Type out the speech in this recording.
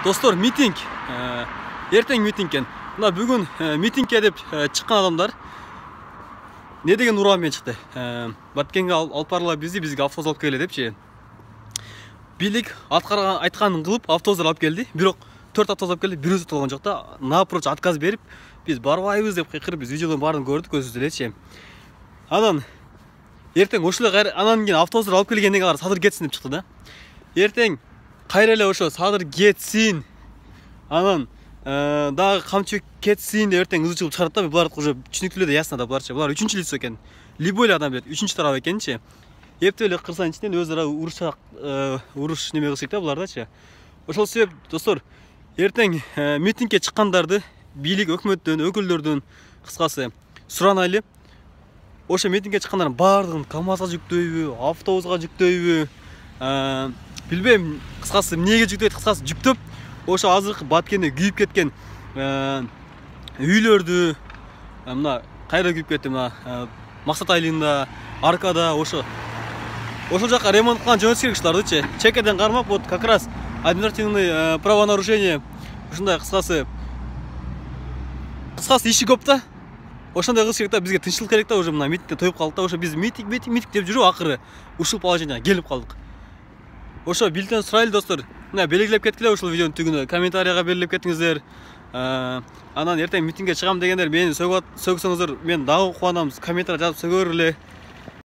Достор, митинг. Ертең митинг екен. Мына бүгін митингке деп шыққан адамдар не деген урамен шықты. Баткенге алып барыла бізге автобус алып келе депші. Билік айтқанын қылып автобустар алып келді. Бирок 4 автобус алып келді, бирөөсү толгон жок та. Напрочь отказ берип, біз барбайбыз деп кыйкырып, біз видеодон баарын көрдүк, көзүбүздө элечи. Анан ертең ошолой анан кийин автобустар алып келгенден кийин садыр кетсин деп чыкты да. Ертең кайра эле ошо садыр кетсин. Анан дагы камчы кетсин деп ертең ызы чыгып чыгарат да. Булар уже түшүнүктүү да, ясно да буларчы. Булар 3-чү лицо экен. Любой адам билет, 3-чү тарап экенчи. Эптеп эле кырсанын ичинен өзара уруш неме кылышат да булардачы. Ошол себеп, достор, ертең митингке чыккандарды бийлик, өкмөттөн, өкүлдөрдөн кыскасы суранайлы. Ошо митингке чыккандардын баардыгын КАМАЗга жүктөйбү, автобуска жүктөйбү, билбейм, кыскасы эмнеге жүктөйт, кыскасы жүктөп, ошо азыркы Баткенде күйүп кеткен үйлөрдү, мына кайра күйүп кетти, мына Максат Айлында, Аркада, ошол жака ремонт кылган жөнөтүш керек ушулардычы. Чекеден кармап, вот как раз административный правонарушение, ушундай кыскасы иши көп да. Ошондой кылыш керек да, бизге тынччылык керек да, уже мына митингде тоюп калдык да, ошо биз митинг деп жүрүп акыры ушул положенияга келип калдык. Ошо билден сурайлы, достор. Мына белгилеп кеткиле ушул видеонун түгүнө, комментарийга белгилеп кетиңиздер. Анан ертең митингге чыгам дегендер мени сөгсөңүздөр, мен дагы кубанам, комментарий жазып сөгөрүлө.